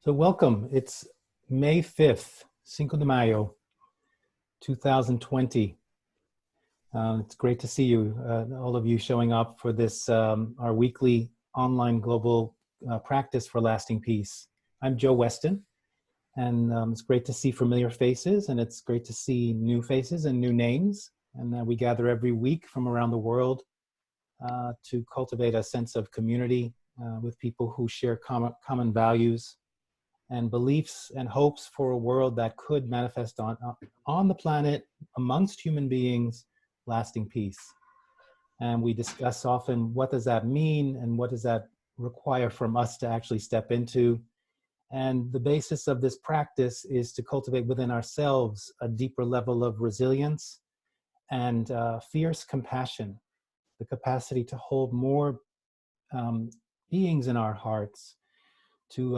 So welcome. It's May 5th, Cinco de Mayo, 2020. It's great to see you, all of you showing up for this, our weekly online global practice for lasting peace. I'm Joe Weston, and it's great to see familiar faces, and it's great to see new faces and new names. And we gather every week from around the world to cultivate a sense of community with people who share common values and beliefs and hopes for a world that could manifest on the planet amongst human beings, lasting peace. And we discuss often what does that mean and what does that require from us to actually step into. And the basis of this practice is to cultivate within ourselves a deeper level of resilience and fierce compassion, the capacity to hold more beings in our hearts, to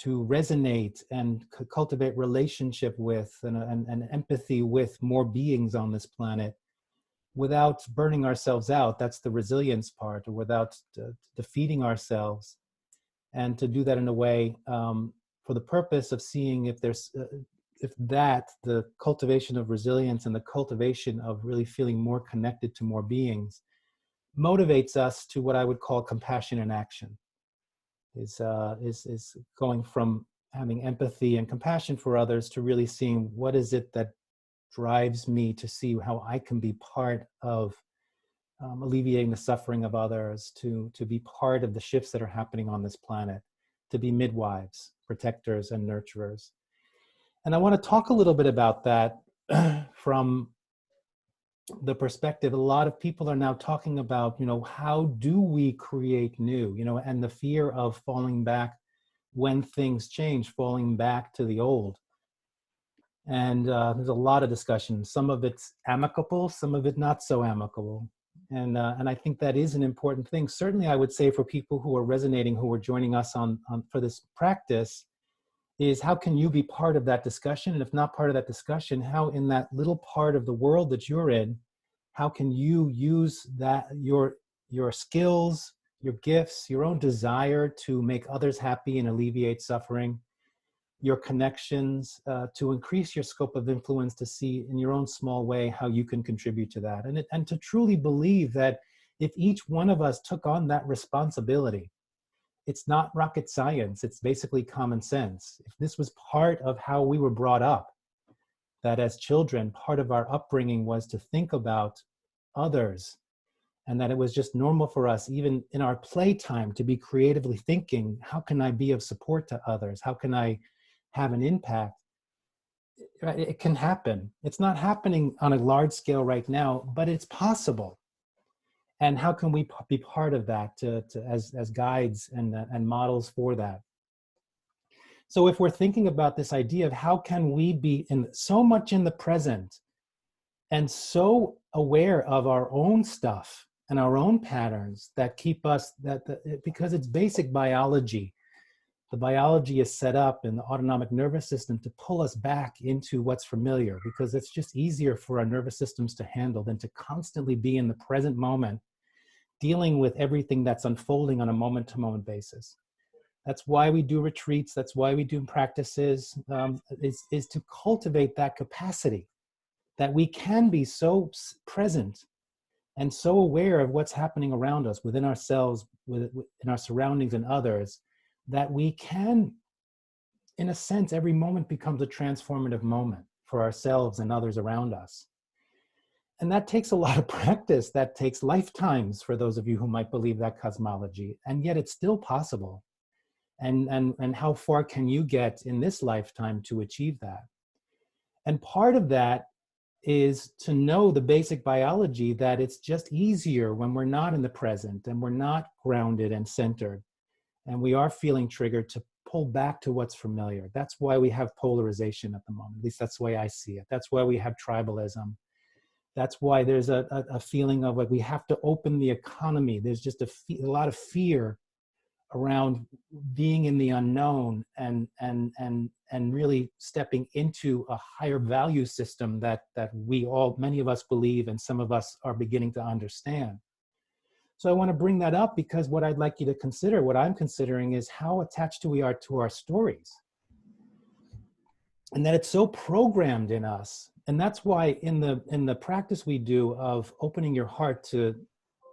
resonate and cultivate relationship with and empathy with more beings on this planet without burning ourselves out. That's the resilience part, or without defeating ourselves, and to do that in a way for the purpose of seeing if there's if the cultivation of resilience and the cultivation of really feeling more connected to more beings motivates us to what I would call compassion in action. Is going from having empathy and compassion for others to really seeing what is it that drives me to see how I can be part of alleviating the suffering of others, to be part of the shifts that are happening on this planet, to be midwives, protectors, and nurturers. And I want to talk a little bit about that from the perspective. A lot of people are now talking about, how do we create new, and the fear of falling back when things change, falling back to the old. And there's a lot of discussion. Some of it's amicable, some of it not so amicable. And I think that is an important thing. Certainly, I would say for people who are resonating, who are joining us on for this practice, is how can you be part of that discussion? And if not part of that discussion, how in that little part of the world that you're in, how can you use that, your skills, your gifts, your own desire to make others happy and alleviate suffering, your connections, to increase your scope of influence, to see in your own small way how you can contribute to that. And to truly believe that if each one of us took on that responsibility, it's not rocket science, it's basically common sense. If this was part of how we were brought up, that as children, part of our upbringing was to think about others, and that it was just normal for us, even in our playtime, to be creatively thinking, how can I be of support to others? How can I have an impact? It can happen. It's not happening on a large scale right now, but it's possible. And how can we be part of that as guides and models for that? So if we're thinking about this idea of how can we be so much in the present and so aware of our own stuff and our own patterns that keep us, because it's basic biology. The biology is set up in the autonomic nervous system to pull us back into what's familiar, because it's just easier for our nervous systems to handle than to constantly be in the present moment, dealing with everything that's unfolding on a moment-to-moment basis. That's why we do retreats. That's why we do practices, is to cultivate that capacity, that we can be so present and so aware of what's happening around us, within ourselves, in our surroundings and others, that we can, in a sense, every moment becomes a transformative moment for ourselves and others around us. And that takes a lot of practice. That takes lifetimes for those of you who might believe that cosmology. And yet it's still possible. And how far can you get in this lifetime to achieve that? And part of that is to know the basic biology, that it's just easier when we're not in the present and we're not grounded and centered, and we are feeling triggered, to pull back to what's familiar. That's why we have polarization at the moment. At least that's the way I see it. That's why we have tribalism. That's why there's a feeling of like we have to open the economy. There's just a lot of fear around being in the unknown and really stepping into a higher value system that many of us believe and some of us are beginning to understand. So I want to bring that up because what I'd like you to consider, what I'm considering, is how attached we are to our stories. And that it's so programmed in us. And that's why in the practice we do of opening your heart to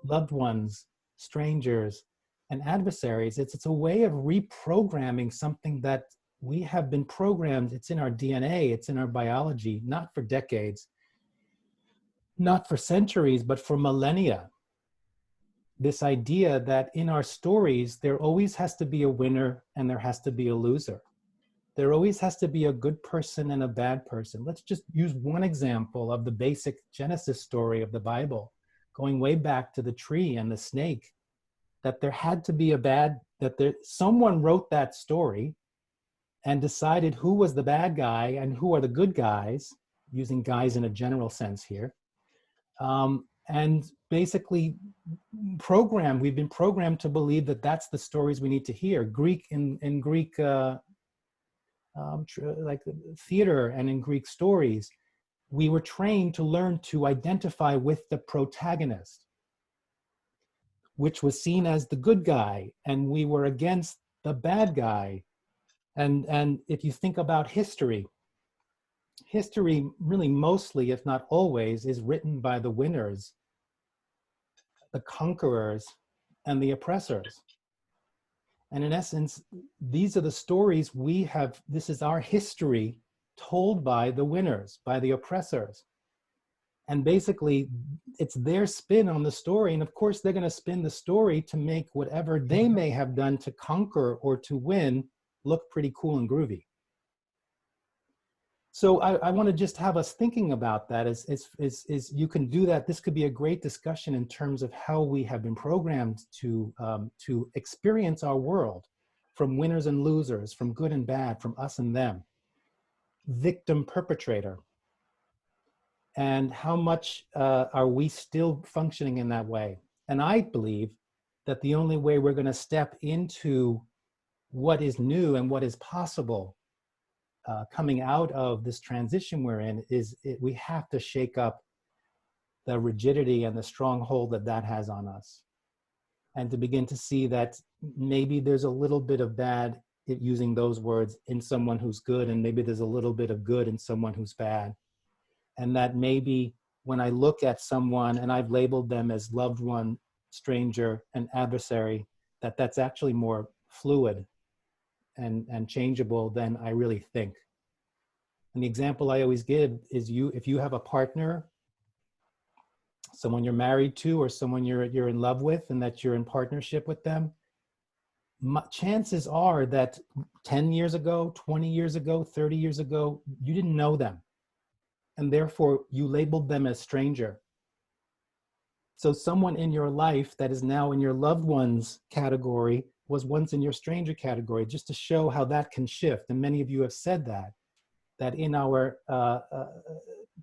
loved ones, strangers, and adversaries, it's a way of reprogramming something that we have been programmed. It's in our DNA, it's in our biology, not for decades, not for centuries, but for millennia. This idea that in our stories, there always has to be a winner and there has to be a loser. There always has to be a good person and a bad person. Let's just use one example of the basic Genesis story of the Bible, going way back to the tree and the snake, that there had to be someone wrote that story and decided who was the bad guy and who are the good guys, using guys in a general sense here. And basically we've been programmed to believe that that's the stories we need to hear. In Greek, like theater and in Greek stories, we were trained to learn to identify with the protagonist, which was seen as the good guy, and we were against the bad guy. And if you think about history really mostly, if not always, is written by the winners, the conquerors, and the oppressors. And in essence, these are the stories we have. This is our history told by the winners, by the oppressors. And basically, it's their spin on the story. And of course, they're going to spin the story to make whatever they may have done to conquer or to win look pretty cool and groovy. So I want to just have us thinking about that is you can do that. This could be a great discussion in terms of how we have been programmed to experience our world, from winners and losers, from good and bad, from us and them, victim, perpetrator. And how much are we still functioning in that way? And I believe that the only way we're going to step into what is new and what is possible coming out of this transition we're in we have to shake up the rigidity and the stronghold that has on us, and to begin to see that maybe there's a little bit of bad, using those words, in someone who's good, and maybe there's a little bit of good in someone who's bad. And that maybe when I look at someone and I've labeled them as loved one, stranger, and adversary, that's actually more fluid and changeable than I really think. And the example I always give is if you have a partner, someone you're married to or someone you're in love with, and that you're in partnership with them, chances are that 10 years ago, 20 years ago, 30 years ago, you didn't know them. And therefore you labeled them as stranger. So someone in your life that is now in your loved ones category was once in your stranger category, just to show how that can shift. And many of you have said that in our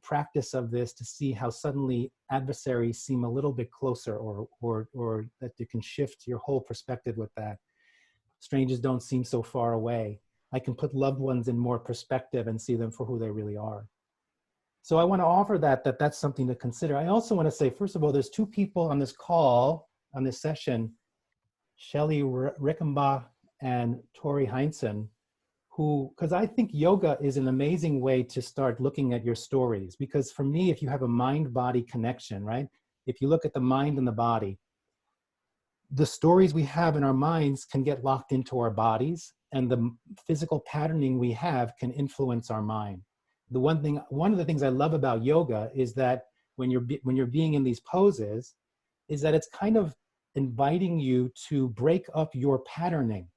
practice of this, to see how suddenly adversaries seem a little bit closer, or that you can shift your whole perspective with that. Strangers don't seem so far away. I can put loved ones in more perspective and see them for who they really are. So I want to offer that's something to consider. I also want to say, first of all, there's two people on this call, on this session, Shelley Rickenbach and Tori Heinsohn, because I think yoga is an amazing way to start looking at your stories. Because for me, if you have a mind-body connection, right? If you look at the mind and the body, the stories we have in our minds can get locked into our bodies, and the physical patterning we have can influence our mind. One of the things I love about yoga is that when you're being in these poses, is that it's kind of inviting you to break up your patterning,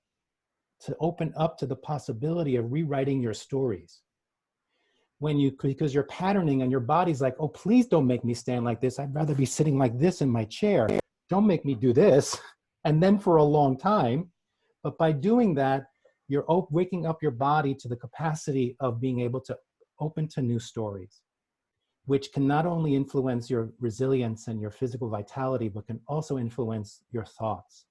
to open up to the possibility of rewriting your stories. Because you're patterning and your body's like, oh, please don't make me stand like this. I'd rather be sitting like this in my chair. Don't make me do this. And then for a long time, but by doing that, you're waking up your body to the capacity of being able to open to new stories, which can not only influence your resilience and your physical vitality, but can also influence your thoughts.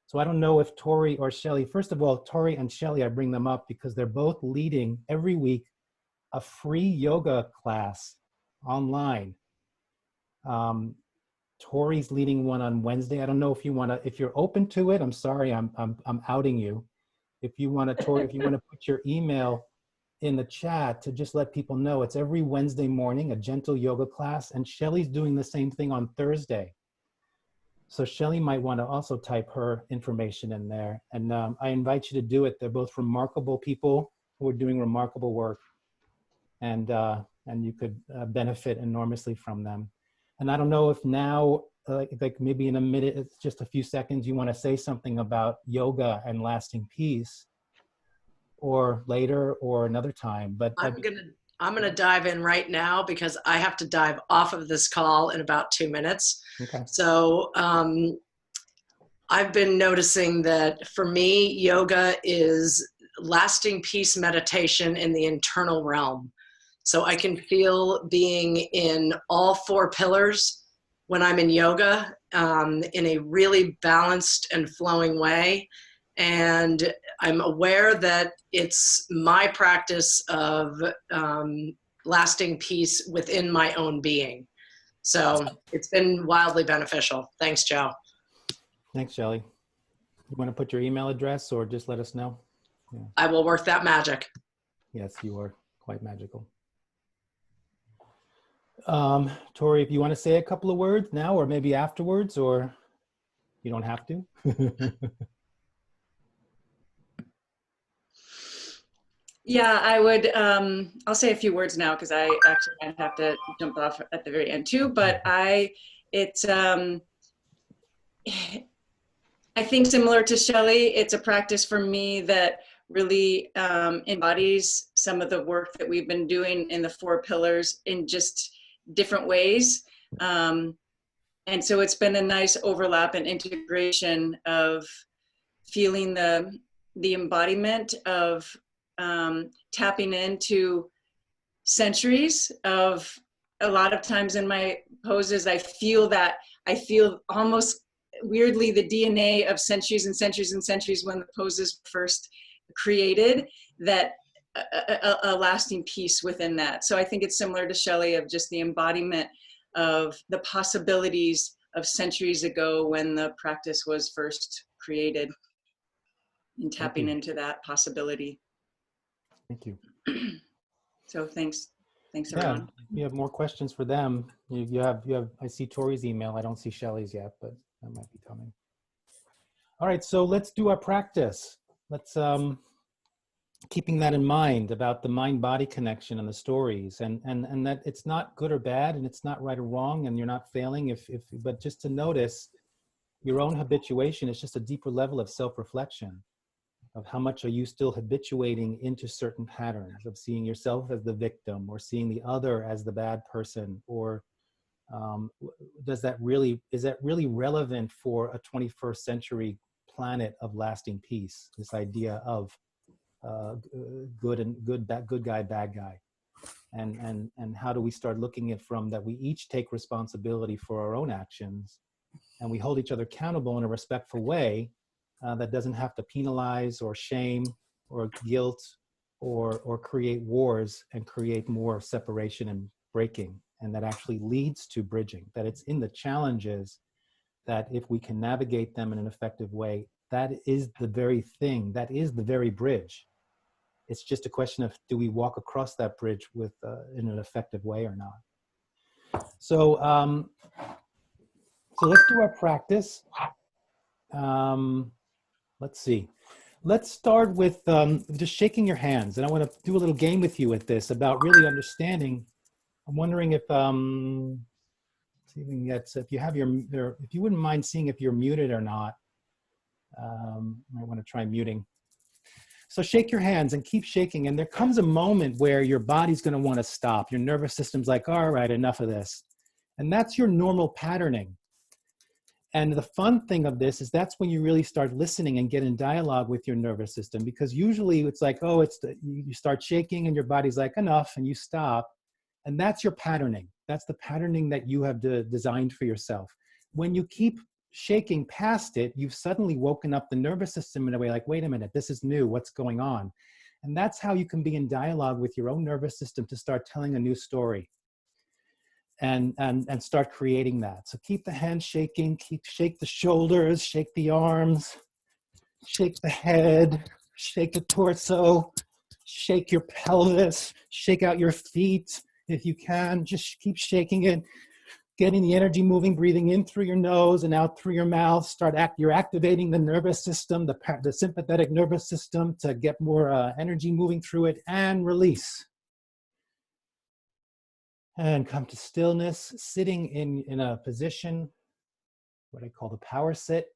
So I don't know if Tori or Shelley, first of all, Tori and Shelley, I bring them up because they're both leading every week a free yoga class online. Tori's leading one on Wednesday. I don't know if you want to, if you're open to it. I'm sorry, I'm outing you. If you want to, Tori, if you want to put your email in the chat to just let people know, it's every Wednesday morning, a gentle yoga class, and Shelly's doing the same thing on Thursday. So Shelly might want to also type her information in there. And I invite you to do it. They're both remarkable people who are doing remarkable work. And you could benefit enormously from them. And I don't know if now, like maybe in a minute, it's just a few seconds, you want to say something about yoga and lasting peace, or later, or another time. But I'm gonna dive in right now because I have to dive off of this call in about 2 minutes. okay. So I've been noticing that for me, yoga is lasting peace meditation in the internal realm. So I can feel being in all 4 pillars when I'm in yoga in a really balanced and flowing way. And I'm aware that it's my practice of lasting peace within my own being. So it's been wildly beneficial. Thanks, Joe. Thanks, Shelly. You want to put your email address or just let us know? Yeah. I will work that magic. Yes, you are quite magical. Tori, if you want to say a couple of words now or maybe afterwards, or you don't have to. Yeah, I would, I'll say a few words now because I actually might have to jump off at the very end too, but I think similar to Shelly, it's a practice for me that really embodies some of the work that we've been doing in the 4 pillars in just different ways. And so it's been a nice overlap and integration of feeling the embodiment of tapping into centuries of, a lot of times in my poses, I feel almost weirdly the DNA of centuries and centuries and centuries when the poses first created, that a lasting peace within that. So I think it's similar to Shelly, of just the embodiment of the possibilities of centuries ago when the practice was first created, and tapping into that possibility. Thank you. So thanks everyone. You have more questions for them. You have. I see Tori's email. I don't see Shelly's yet, but that might be coming. All right, so let's do our practice. Let's keeping that in mind about the mind-body connection and the stories, and that it's not good or bad, and it's not right or wrong, and you're not failing but just to notice your own habituation is just a deeper level of self-reflection. Of how much are you still habituating into certain patterns of seeing yourself as the victim or seeing the other as the bad person, or is that really relevant for a 21st century planet of lasting peace? This idea of good guy, bad guy, and how do we start looking at from that we each take responsibility for our own actions, and we hold each other accountable in a respectful way. That doesn't have to penalize or shame or guilt or create wars and create more separation and breaking, and that actually leads to bridging, that it's in the challenges that if we can navigate them in an effective way, that is the very thing, that is the very bridge. It's just a question of, do we walk across that bridge with in an effective way or not? So let's do our practice. Let's see. Let's start with just shaking your hands. And I want to do a little game with you with this about really understanding. I'm wondering if, see if we can get, if you have if you wouldn't mind seeing if you're muted or not. I want to try muting. So shake your hands and keep shaking. And there comes a moment where your body's going to want to stop. Your nervous system's like, all right, enough of this. And that's your normal patterning. And the fun thing of this is that's when you really start listening and get in dialogue with your nervous system, because usually it's like, oh, you start shaking and your body's like, enough, and you stop. And that's your patterning. That's the patterning that you have designed for yourself. When you keep shaking past it, you've suddenly woken up the nervous system in a way like, wait a minute, this is new, what's going on? And that's how you can be in dialogue with your own nervous system to start telling a new story. and start creating that. So keep the hands shaking, shake the shoulders, shake the arms, shake the head, shake the torso, shake your pelvis, shake out your feet if you can. Just keep shaking it, getting the energy moving, breathing in through your nose and out through your mouth. You're activating the nervous system, the sympathetic nervous system, to get more energy moving through it, and release. And come to stillness, sitting in a position, what I call the power sit,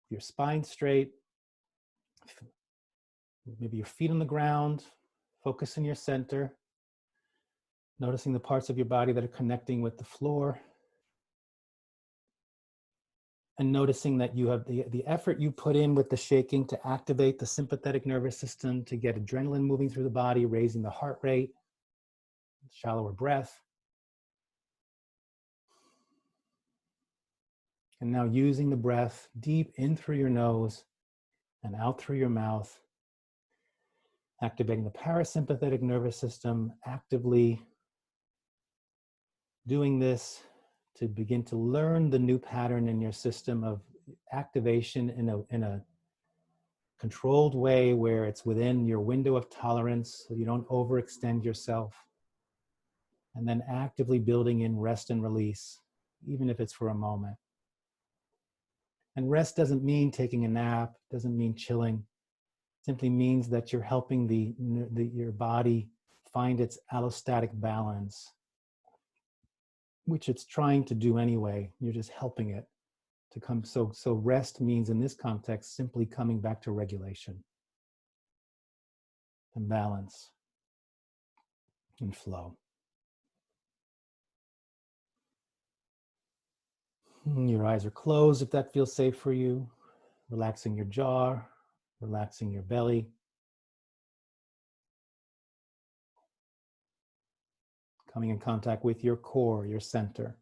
your spine straight, maybe your feet on the ground, focus in your center, noticing the parts of your body that are connecting with the floor, and noticing that you have the effort you put in with the shaking to activate the sympathetic nervous system, to get adrenaline moving through the body, raising the heart rate, shallower breath. And now using the breath deep in through your nose and out through your mouth, activating the parasympathetic nervous system, actively doing this to begin to learn the new pattern in your system of activation in a controlled way where it's within your window of tolerance, so you don't overextend yourself. And then actively building in rest and release, even if it's for a moment. And rest doesn't mean taking a nap, doesn't mean chilling. It simply means that you're helping your body find its allostatic balance, which it's trying to do anyway. You're just helping it to come. So rest means in this context simply coming back to regulation and balance and flow. Your eyes are closed if that feels safe for you. Relaxing your jaw, relaxing your belly. Coming in contact with your core, your center,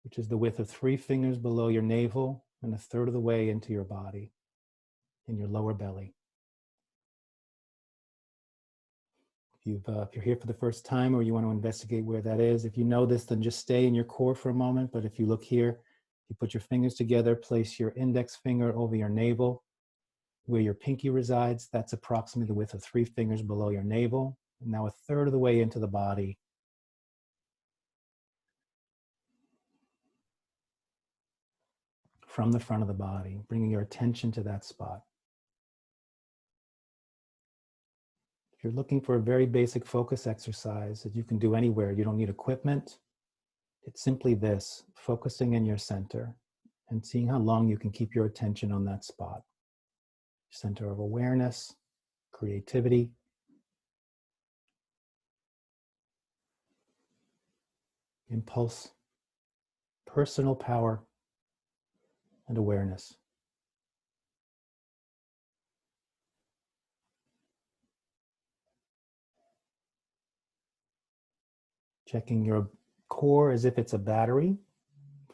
which is the width of 3 fingers below your navel and 1/3 of the way into your body, in your lower belly. If you're here for the first time or you want to investigate where that is, if you know this, then just stay in your core for a moment. But if you look here, you put your fingers together, place your index finger over your navel, where your pinky resides. That's approximately the width of 3 fingers below your navel. And now 1/3 of the way into the body. From the front of the body, bringing your attention to that spot. If you're looking for a very basic focus exercise that you can do anywhere, you don't need equipment. It's simply this, focusing in your center and seeing how long you can keep your attention on that spot. Center of awareness, creativity, impulse, personal power, and awareness. Checking your core as if it's a battery,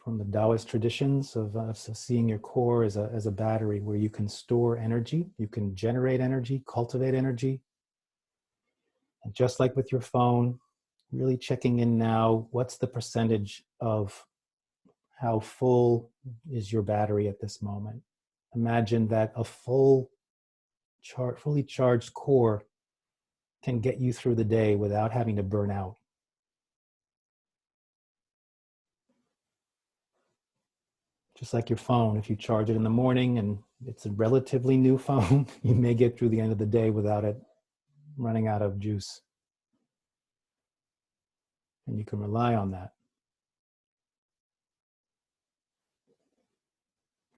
from the Taoist traditions of seeing your core as a battery where you can store energy, you can generate energy, cultivate energy. And just like with your phone, really checking in now, what's the percentage of how full is your battery at this moment? Imagine that a fully charged core can get you through the day without having to burn out. Just like your phone, if you charge it in the morning and it's a relatively new phone, you may get through the end of the day without it running out of juice. And you can rely on that.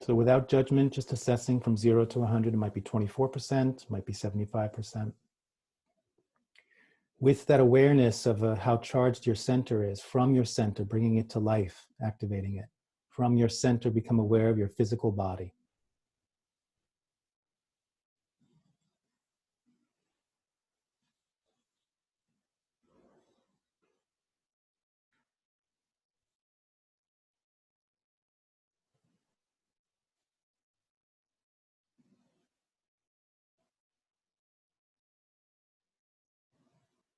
So without judgment, just assessing from 0 to 100, it might be 24%, it might be 75%. With that awareness of how charged your center is, from your center, bringing it to life, activating it. From your center, become aware of your physical body.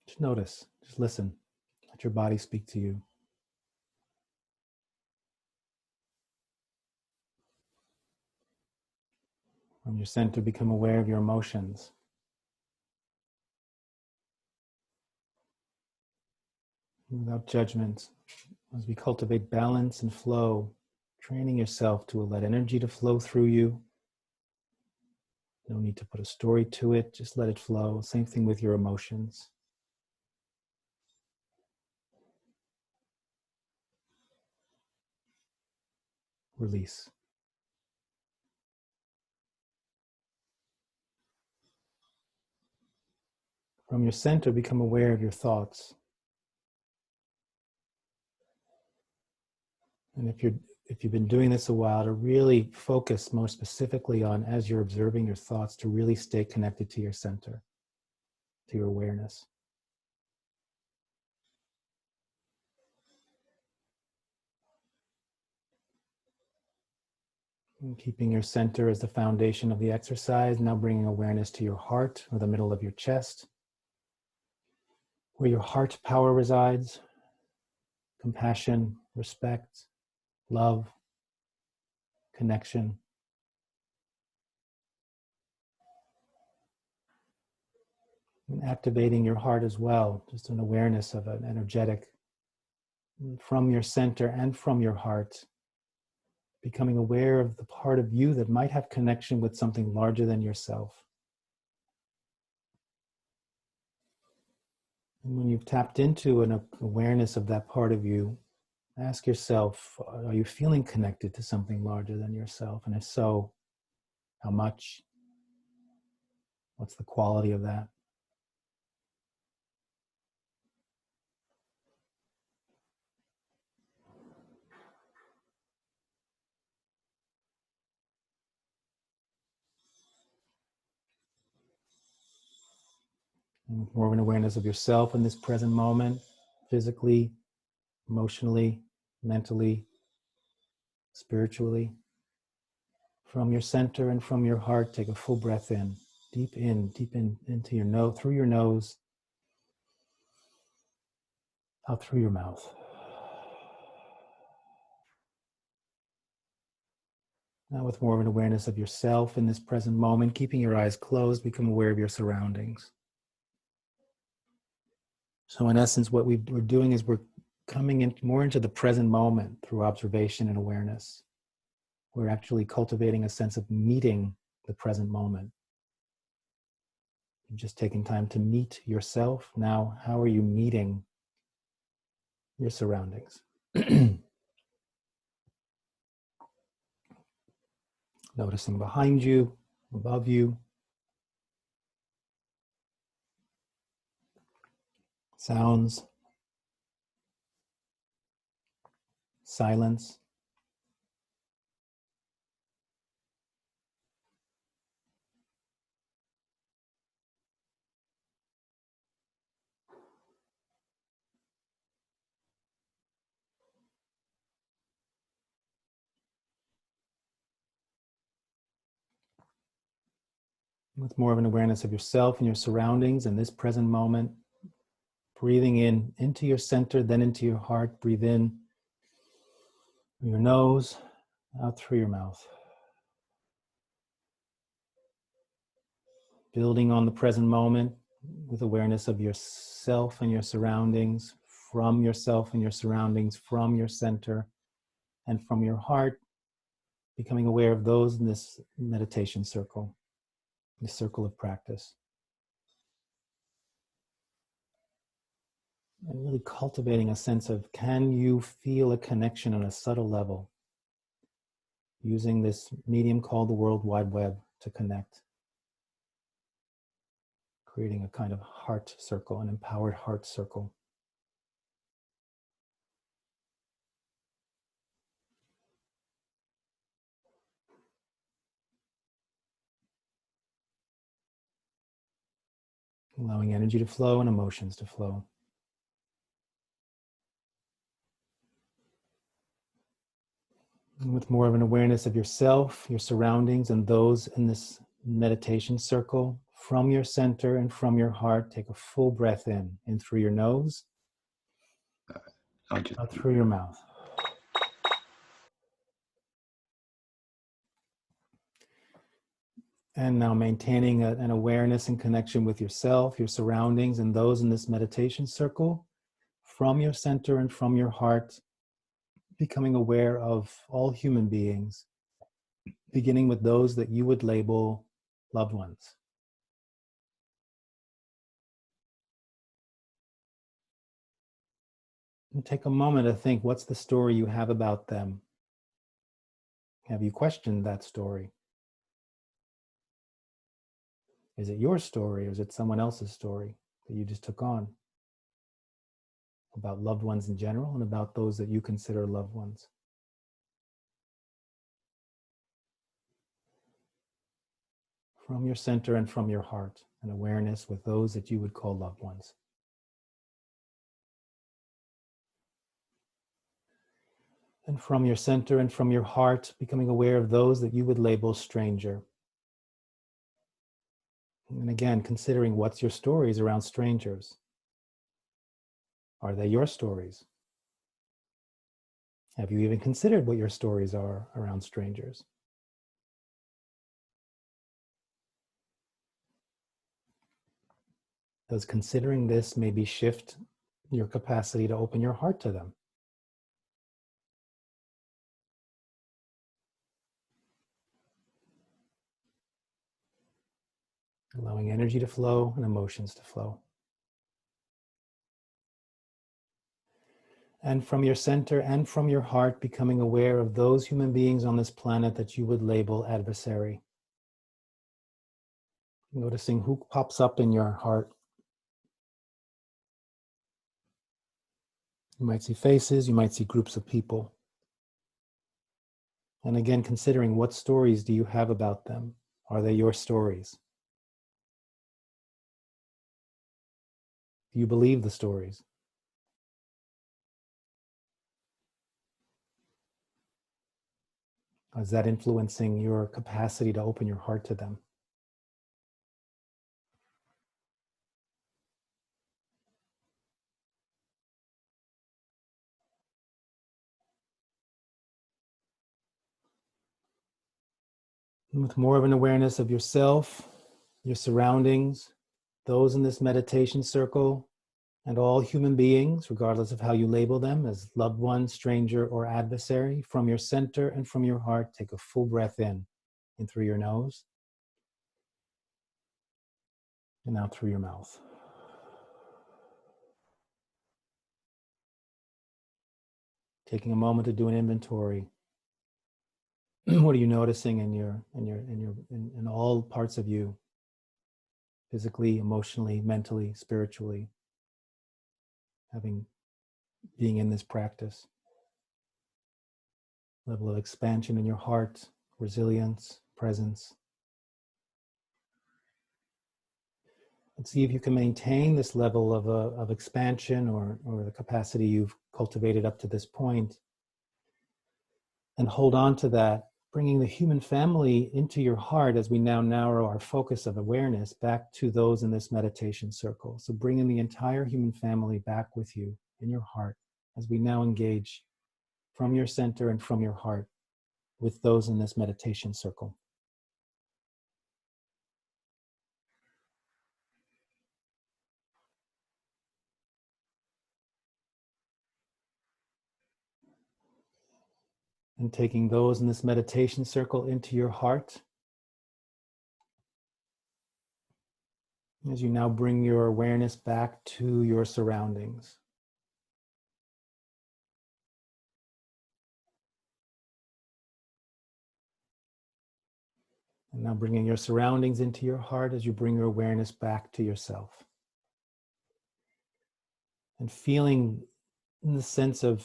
Just notice, just listen. Let your body speak to you. From your center, become aware of your emotions. Without judgment, as we cultivate balance and flow, training yourself to let energy to flow through you. No need to put a story to it, just let it flow. Same thing with your emotions. Release. From your center, become aware of your thoughts. And if you've been doing this a while, to really focus more specifically on, as you're observing your thoughts, to really stay connected to your center, to your awareness. And keeping your center as the foundation of the exercise, now bringing awareness to your heart, or the middle of your chest, where your heart power resides. Compassion, respect, love, connection. And activating your heart as well, just an awareness of an energetic from your center and from your heart, becoming aware of the part of you that might have connection with something larger than yourself. And when you've tapped into an awareness of that part of you, ask yourself, are you feeling connected to something larger than yourself? And if so, how much? What's the quality of that? And with more of an awareness of yourself in this present moment, physically, emotionally, mentally, spiritually. From your center and from your heart, take a full breath in, deep in into your nose, through your nose, out through your mouth. Now with more of an awareness of yourself in this present moment, keeping your eyes closed, become aware of your surroundings. So in essence, what we're doing is we're coming in more into the present moment through observation and awareness. We're actually cultivating a sense of meeting the present moment. You're just taking time to meet yourself. Now, how are you meeting your surroundings? Noticing behind you, above you, sounds, silence. With more of an awareness of yourself and your surroundings in this present moment, breathing in into your center, then into your heart. Breathe in through your nose, out through your mouth. Building on the present moment with awareness of yourself and your surroundings, from yourself and your surroundings, from your center and from your heart, becoming aware of those in this meditation circle, this circle of practice. And really cultivating a sense of, can you feel a connection on a subtle level, using this medium called the World Wide Web to connect, creating a kind of heart circle, an empowered heart circle. Allowing energy to flow and emotions to flow. And with more of an awareness of yourself, your surroundings, and those in this meditation circle, from your center and from your heart, take a full breath in through your nose, Out through your mouth. And now maintaining an awareness and connection with yourself, your surroundings, and those in this meditation circle, from your center and from your heart, becoming aware of all human beings, beginning with those that you would label loved ones. And take a moment to think, what's the story you have about them? Have you questioned that story? Is it your story, or is it someone else's story that you just took on about loved ones in general and about those that you consider loved ones? From your center and from your heart, an awareness with those that you would call loved ones. And from your center and from your heart, becoming aware of those that you would label stranger. And again, considering what's your stories around strangers. Are they your stories? Have you even considered what your stories are around strangers? Does considering this maybe shift your capacity to open your heart to them? Allowing energy to flow and emotions to flow. And from your center and from your heart, becoming aware of those human beings on this planet that you would label adversary. Noticing who pops up in your heart. You might see faces, you might see groups of people. And again, considering what stories do you have about them? Are they your stories? Do you believe the stories? Is that influencing your capacity to open your heart to them? And with more of an awareness of yourself, your surroundings, those in this meditation circle, and all human beings, regardless of how you label them, as loved one, stranger, or adversary, from your center and from your heart, take a full breath in through your nose, and out through your mouth. Taking a moment to do an inventory. What are you noticing in all parts of you? Physically, emotionally, mentally, spiritually, being in this practice. Level of expansion in your heart, resilience, presence. And see if you can maintain this level of expansion or the capacity you've cultivated up to this point, and hold on to that, bringing the human family into your heart as we now narrow our focus of awareness back to those in this meditation circle. So bringing the entire human family back with you in your heart as we now engage from your center and from your heart with those in this meditation circle. And taking those in this meditation circle into your heart, as you now bring your awareness back to your surroundings. And now bringing your surroundings into your heart as you bring your awareness back to yourself. And feeling in the sense of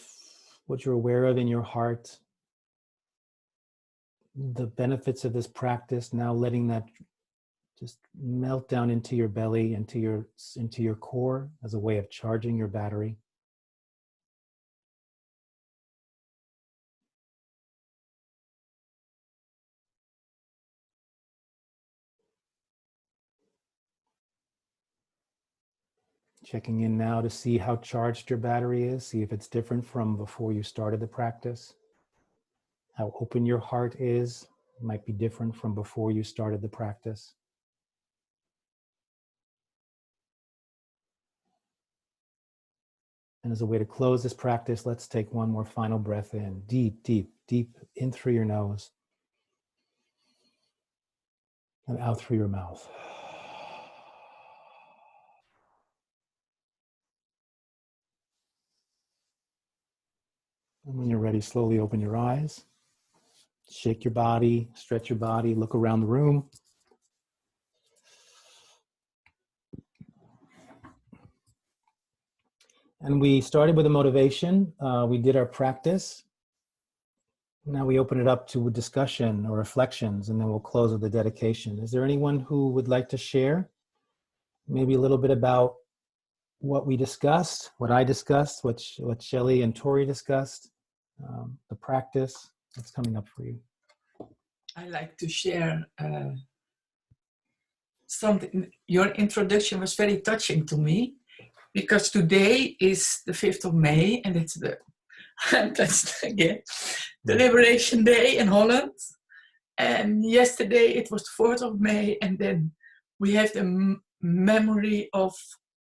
what you're aware of in your heart, the benefits of this practice, now letting that just melt down into your belly, into your core as a way of charging your battery. Checking in now to see how charged your battery is, see if it's different from before you started the practice. How open your heart is, might be different from before you started the practice. And as a way to close this practice, let's take one more final breath in. Deep, deep, deep in through your nose. And out through your mouth. And when you're ready, slowly open your eyes. Shake your body, stretch your body, look around the room. And we started with a motivation. We did our practice. Now we open it up to a discussion or reflections, and then we'll close with a dedication. Is there anyone who would like to share maybe a little bit about what we discussed, what I discussed, what Shelley and Tori discussed, the practice? What's coming up for you? I like to share something. Your introduction was very touching to me, because today is the 5th of May, and it's the Liberation Day in Holland. And yesterday it was the 4th of May, and then we have the memory of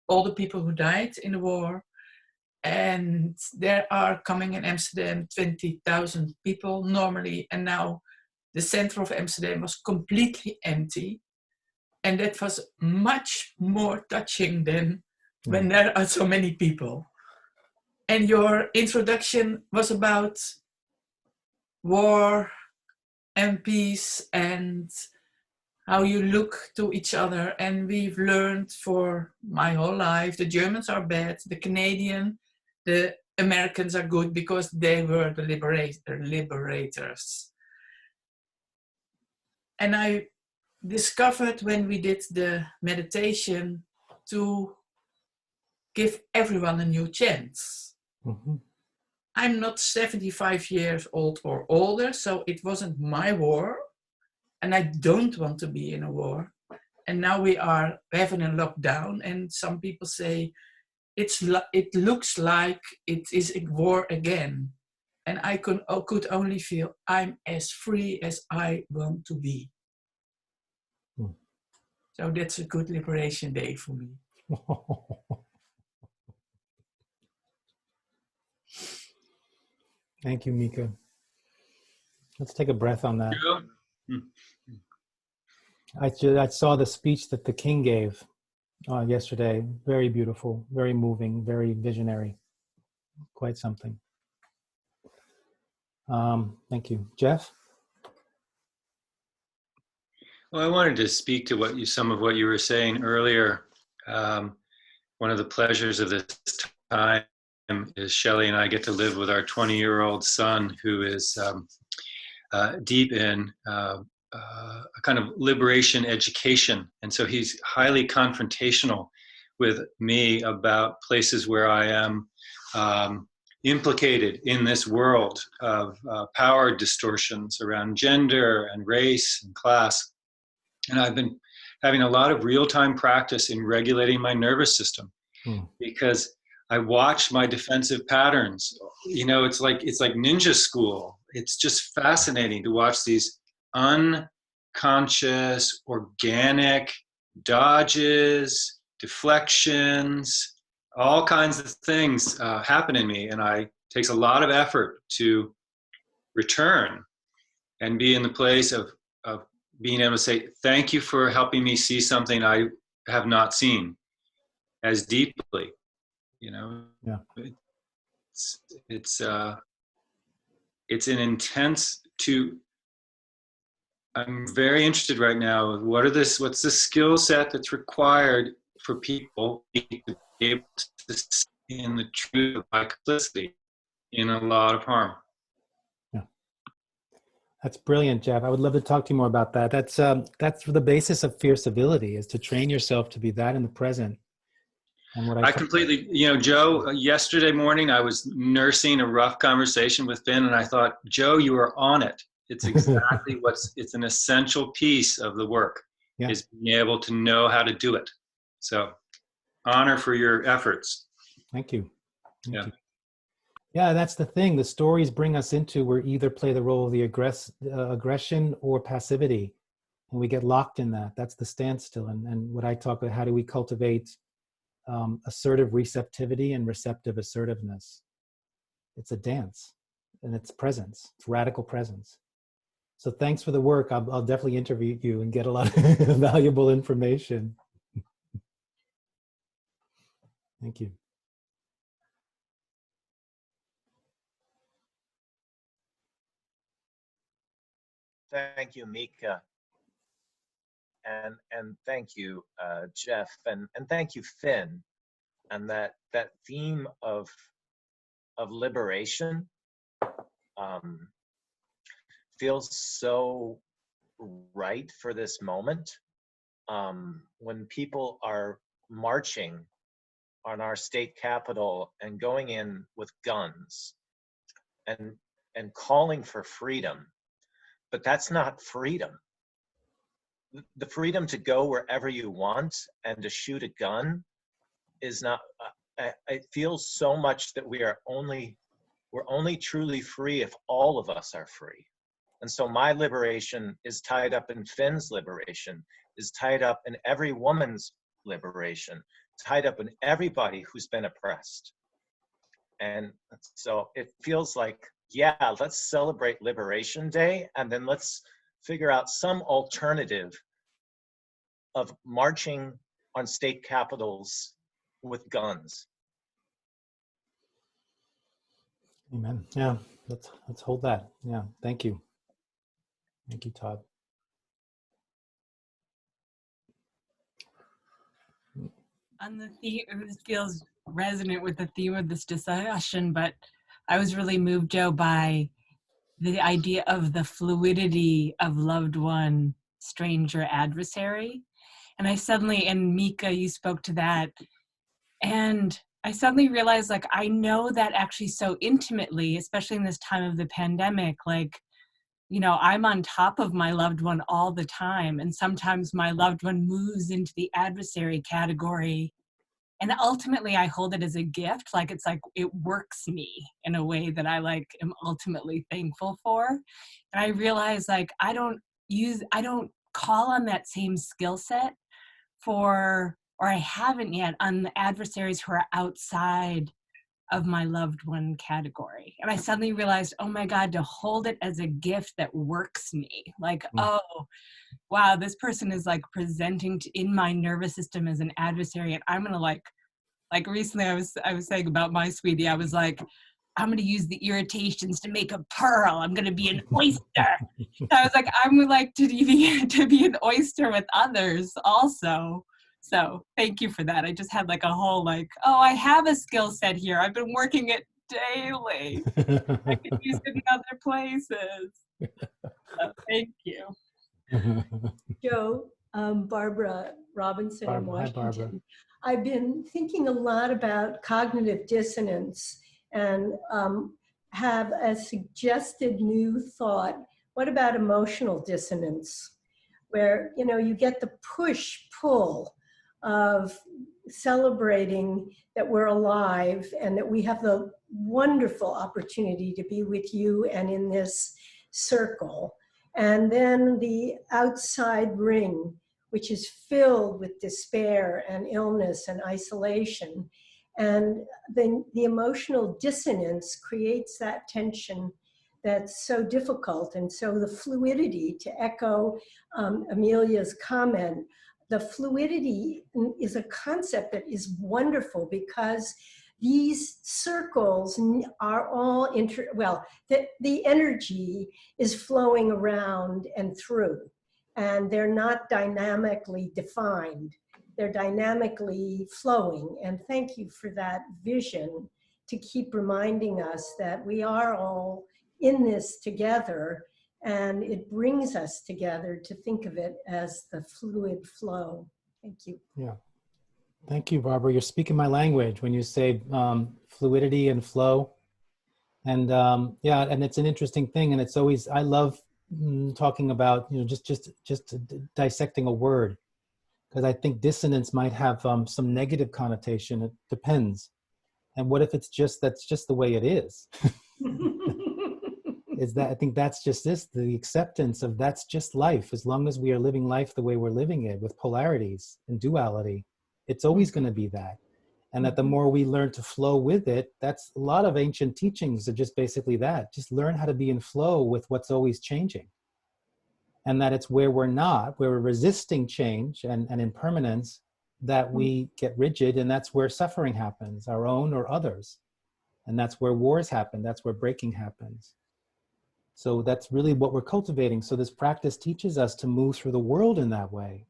all the people who died in the war. And there are coming in Amsterdam 20,000 people normally, and now the center of Amsterdam was completely empty. And that was much more touching than when there are so many people. And your introduction was about war and peace and how you look to each other. And we've learned for my whole life, the Germans are bad, the the Americans are good, because they were the liberators. And I discovered when we did the meditation to give everyone a new chance. Mm-hmm. I'm not 75 years old or older, so it wasn't my war, and I don't want to be in a war. And now we are having a lockdown, and some people say it looks like it is a war again. And I could only feel I'm as free as I want to be. So that's a good Liberation Day for me. Thank you, Mika. Let's take a breath on that. I saw the speech that the king gave yesterday. Very beautiful, very moving, very visionary. Quite something. Thank you. Jeff? Well, I wanted to speak to some of what you were saying earlier. One of the pleasures of this time is Shelley and I get to live with our 20-year-old son, who is deep in a kind of liberation education. And so he's highly confrontational with me about places where I am implicated in this world of power distortions around gender and race and class. And I've been having a lot of real-time practice in regulating my nervous system because I watch my defensive patterns. You know, it's like ninja school. It's just fascinating to watch these unconscious, organic dodges, deflections, all kinds of things happen in me. And it takes a lot of effort to return and be in the place of being able to say, thank you for helping me see something I have not seen as deeply, you know. Yeah. It's an intense I'm very interested right now. What's the skill set that's required for people to be able to see in the truth of my complicity in a lot of harm? That's brilliant, Jeff. I would love to talk to you more about that. That's the basis of fierce civility, is to train yourself to be that in the present. And what I completely, Joe, yesterday morning I was nursing a rough conversation with Finn, and I thought, Joe, you are on it. It's exactly it's an essential piece of the work, is being able to know how to do it. So honor for your efforts. Thank you. Thank Yeah. you. Yeah, that's the thing. The stories bring us into where either play the role of the aggression or passivity, and we get locked in that. That's the standstill. And what I talk about, how do we cultivate assertive receptivity and receptive assertiveness? It's a dance, and it's presence. It's radical presence. So thanks for the work. I'll definitely interview you and get a lot of valuable information. Thank you. Thank you, Mika, and thank you, Jeff, and thank you, Finn, and that theme of liberation feels so right for this moment. When people are marching on our state capitol and going in with guns and calling for freedom. But that's not freedom. The freedom to go wherever you want and to shoot a gun is not, it feels so much that we're only truly free if all of us are free. And so my liberation is tied up in Finn's liberation, is tied up in every woman's liberation, tied up in everybody who's been oppressed. And so it feels like, yeah, let's celebrate Liberation Day, and then let's figure out some alternative of marching on state capitals with guns. Amen. Yeah, let's hold that. Yeah, thank you. Thank you, Todd. On the theme, this feels resonant with the theme of this discussion, but I was really moved, Joe, by the idea of the fluidity of loved one, stranger, adversary. And I suddenly, and Mika, you spoke to that, and I suddenly realized, like, I know that actually so intimately, especially in this time of the pandemic, like, you know, I'm on top of my loved one all the time. And sometimes my loved one moves into the adversary category. And ultimately I hold it as a gift. Like, it's like, it works me in a way that I like am ultimately thankful for. And I realize, like, I don't call on that same skill set for, or I haven't yet, on the adversaries who are outside of my loved one category. And I suddenly realized, oh my God, to hold it as a gift that works me. Like, oh, wow, this person is like presenting in my nervous system as an adversary. And I'm gonna like recently I was saying about my sweetie, I was like, I'm gonna use the irritations to make a pearl. I'm gonna be an oyster. I was like, I'm like to be an oyster with others also. So thank you for that. I just had like a whole like, oh, I have a skill set here. I've been working it daily. I could use it in other places. So thank you. Joe, Barbara Robinson in Hi, Barbara. Washington. I've been thinking a lot about cognitive dissonance and have a suggested new thought. What about emotional dissonance? Where, you know, you get the push-pull of celebrating that we're alive and that we have the wonderful opportunity to be with you and in this circle. And then the outside ring, which is filled with despair and illness and isolation. And then the emotional dissonance creates that tension that's so difficult. And so the fluidity, to echo Amelia's comment, the fluidity is a concept that is wonderful because these circles are all, the energy is flowing around and through, and they're not dynamically defined. They're dynamically flowing. And thank you for that vision to keep reminding us that we are all in this together, and it brings us together to think of it as the fluid flow. Thank you. Yeah. Thank you, Barbara. You're speaking my language when you say fluidity and flow. And yeah, and it's an interesting thing. And it's always, I love talking about, you know, just dissecting a word. Because I think dissonance might have some negative connotation. It depends. And what if it's just, that's just the way it is? Is that, I think that's just this, the acceptance of that's just life. As long as we are living life the way we're living it, with polarities and duality, it's always going to be that. And that the more we learn to flow with it, that's a lot of ancient teachings are just basically that. Just learn how to be in flow with what's always changing. And that it's where we're not, where we're resisting change and impermanence, that we get rigid, and that's where suffering happens, our own or others. And that's where wars happen, that's where breaking happens. So that's really what we're cultivating. So this practice teaches us to move through the world in that way,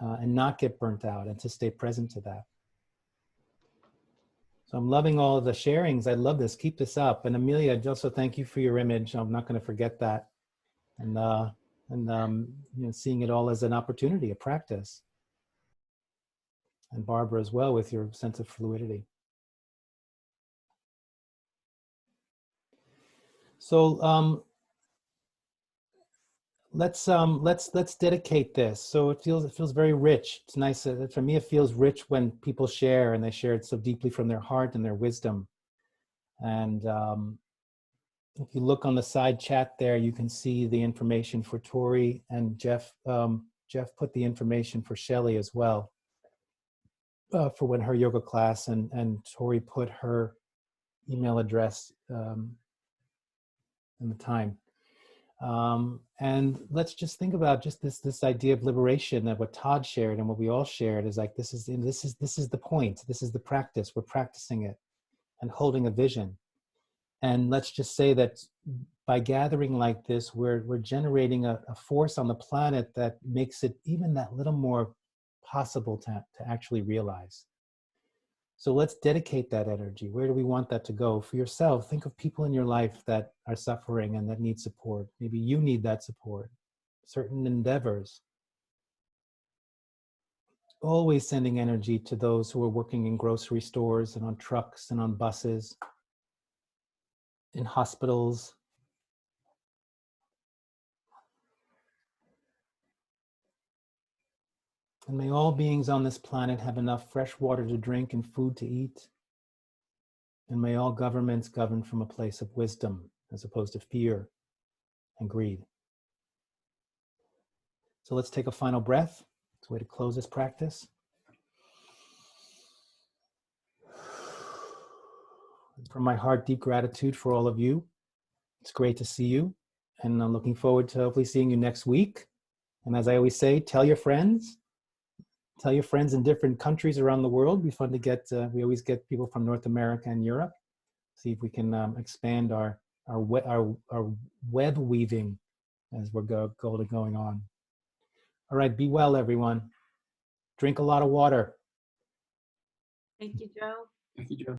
and not get burnt out, and to stay present to that. So I'm loving all of the sharings. I love this. Keep this up. And Amelia, also thank you for your image. I'm not going to forget that. And you know, seeing it all as an opportunity, a practice. And Barbara as well, with your sense of fluidity. So let's dedicate this. So it feels very rich. It's nice. For me, it feels rich when people share, and they share it so deeply from their heart and their wisdom. And if you look on the side chat there, you can see the information for Tori, and Jeff. Jeff put the information for Shelley as well, for when her yoga class, and Tori put her email address in the time. And let's just think about just this idea of liberation, that what Todd shared and what we all shared is like, this is the point. This is the practice. We're practicing it and holding a vision. And let's just say that by gathering like this, we're generating a force on the planet that makes it even that little more possible to actually realize. So let's dedicate that energy. Where do we want that to go? For yourself, think of people in your life that are suffering and that need support. Maybe you need that support. Certain endeavors. Always sending energy to those who are working in grocery stores and on trucks and on buses, in hospitals. And may all beings on this planet have enough fresh water to drink and food to eat. And may all governments govern from a place of wisdom as opposed to fear and greed. So let's take a final breath. It's a way to close this practice. From my heart, deep gratitude for all of you. It's great to see you. And I'm looking forward to hopefully seeing you next week. And as I always say, tell your friends. Tell your friends in different countries around the world. It'd be fun to get, we always get people from North America and Europe. See if we can expand our web weaving as we're going on. All right, be well, everyone. Drink a lot of water. Thank you, Joe. Thank you, Joe.